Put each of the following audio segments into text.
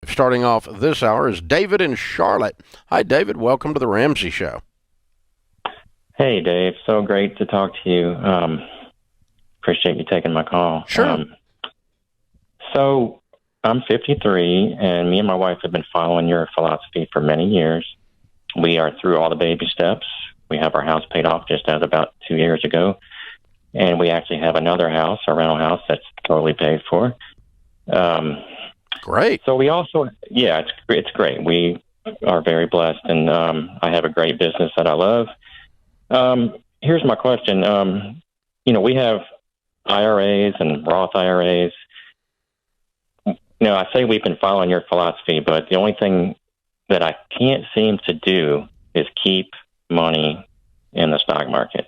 Starting off this hour is David in Charlotte. Hi, David. Welcome to the Ramsey Show. Hey, Dave. So great to talk to you. Appreciate you taking my call. Sure. So I'm 53, and me and my wife have been following your philosophy for many years. We are through all the baby steps. We have our house paid off just as about 2 years ago, and we actually have another house, a rental house, that's totally paid for. Great. So we also, it's great. We are very blessed, and I have a great business that I love. Here's my question. We have IRAs and Roth IRAs. I say we've been following your philosophy, but the only thing that I can't seem to do is keep money in the stock market.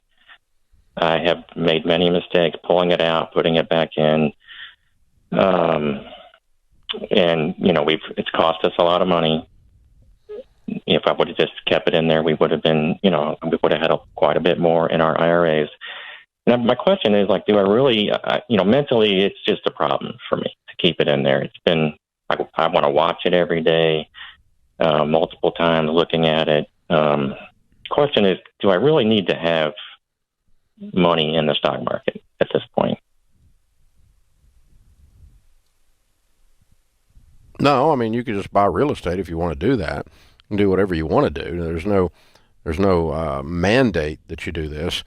I have made many mistakes pulling it out, putting it back in. It's cost us a lot of money. If I would have just kept it in there, we would have been, we would have had quite a bit more in our IRAs. And my question is, do I really, mentally, it's just a problem for me to keep it in there. It's been, I want to watch it every day, multiple times, looking at it. Question is, do I really need to have money in the stock market at this point? No, you could just buy real estate if you want to do that and do whatever you want to do. There's no mandate that you do this.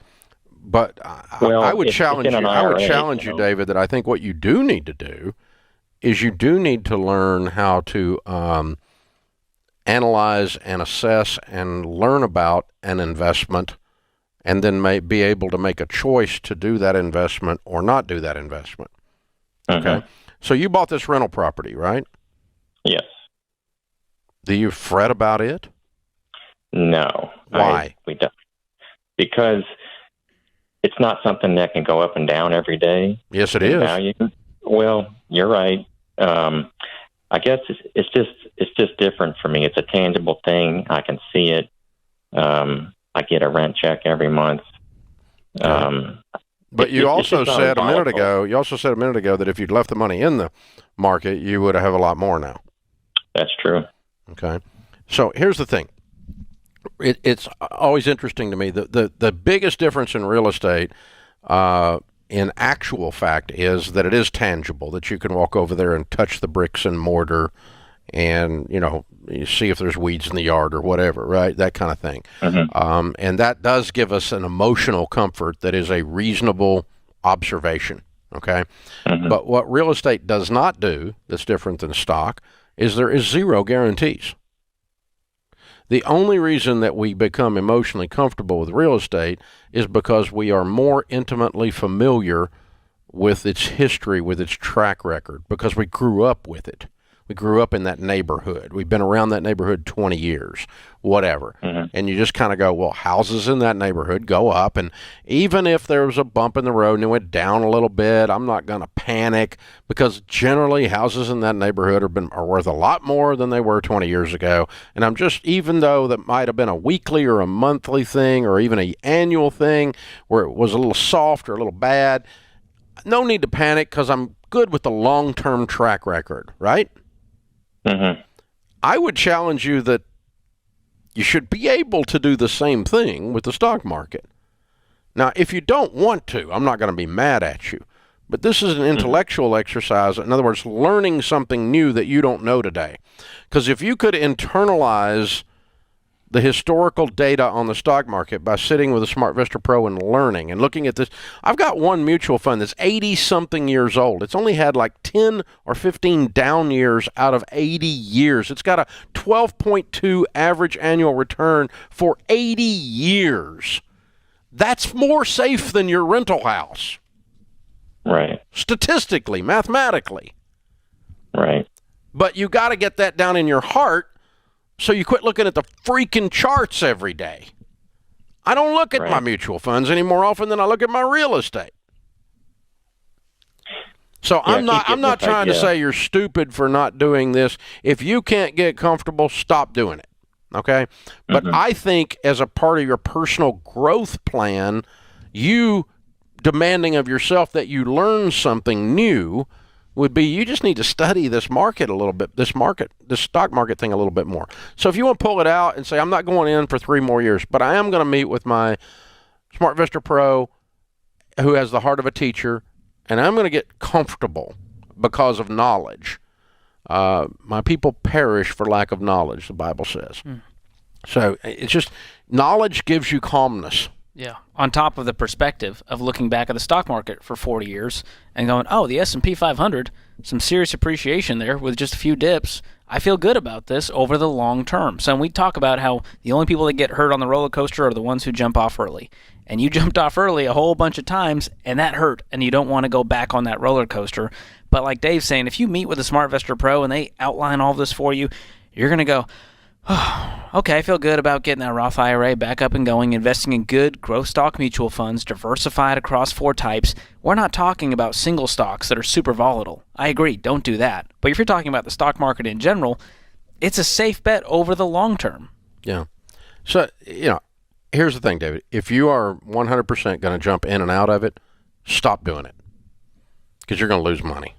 But I would challenge you. I would challenge you, David, that I think what you do need to do is you do need to learn how to analyze and assess and learn about an investment, and then be able to make a choice to do that investment or not do that investment. Okay. So you bought this rental property, right? Yes. Do you fret about it? No. Why? We don't. Because it's not something that can go up and down every day. Yes, it is. Value. Well, you're right. I guess it's just different for me. It's a tangible thing. I can see it. I get a rent check every month. But you also said a minute ago that if you'd left the money in the market, you would have a lot more now. That's true. Okay. So here's the thing. It's always interesting to me. The biggest difference in real estate, in actual fact, is that it is tangible, that you can walk over there and touch the bricks and mortar and, you see if there's weeds in the yard or whatever, right? That kind of thing. And that does give us an emotional comfort that is a reasonable observation, okay? But what real estate does not do, that's different than stock, is there is zero guarantees. The only reason that we become emotionally comfortable with real estate is because we are more intimately familiar with its history, with its track record, because we grew up with it. We grew up in that neighborhood. We've been around that neighborhood 20 years, whatever. And you just kind of go, well, houses in that neighborhood go up. And even if there was a bump in the road and it went down a little bit, I'm not going to panic, because generally houses in that neighborhood are worth a lot more than they were 20 years ago. And I'm just, even though that might have been a weekly or a monthly thing or even an annual thing where it was a little soft or a little bad, no need to panic, because I'm good with the long-term track record, right? I would challenge you that you should be able to do the same thing with the stock market. Now, if you don't want to, I'm not going to be mad at you. But this is an intellectual exercise. In other words, learning something new that you don't know today. Because if you could internalize the historical data on the stock market by sitting with a SmartVestor Pro and learning and looking at this. I've got one mutual fund that's 80-something years old. It's only had 10 or 15 down years out of 80 years. It's got a 12.2 average annual return for 80 years. That's more safe than your rental house. Right. Statistically, mathematically. Right. But you got to get that down in your heart, so you quit looking at the freaking charts every day. I don't look at my mutual funds any more often than I look at my real estate. So I'm not trying to say you're stupid for not doing this. If you can't get comfortable, stop doing it. Okay? But I think as a part of your personal growth plan, you demanding of yourself that you learn something new would be you just need to study this market a little bit, this stock market thing a little bit more. So if you want to pull it out and say, I'm not going in for 3 more years, but I am going to meet with my SmartVestor Pro who has the heart of a teacher, and I'm going to get comfortable because of knowledge. My people perish for lack of knowledge, the Bible says. So it's just knowledge gives you calmness. Yeah. On top of the perspective of looking back at the stock market for 40 years and going, oh, the S&P 500, some serious appreciation there with just a few dips. I feel good about this over the long term. So when we talk about how the only people that get hurt on the roller coaster are the ones who jump off early. And you jumped off early a whole bunch of times, and that hurt, and you don't want to go back on that roller coaster. But like Dave's saying, if you meet with a SmartVestor Pro and they outline all this for you, you're going to go, oh, okay, I feel good about getting that Roth IRA back up and going, investing in good growth stock mutual funds, diversified across 4 types. We're not talking about single stocks that are super volatile. I agree, don't do that. But if you're talking about the stock market in general, it's a safe bet over the long term. Yeah. So, here's the thing, David. If you are 100% going to jump in and out of it, stop doing it because you're going to lose money.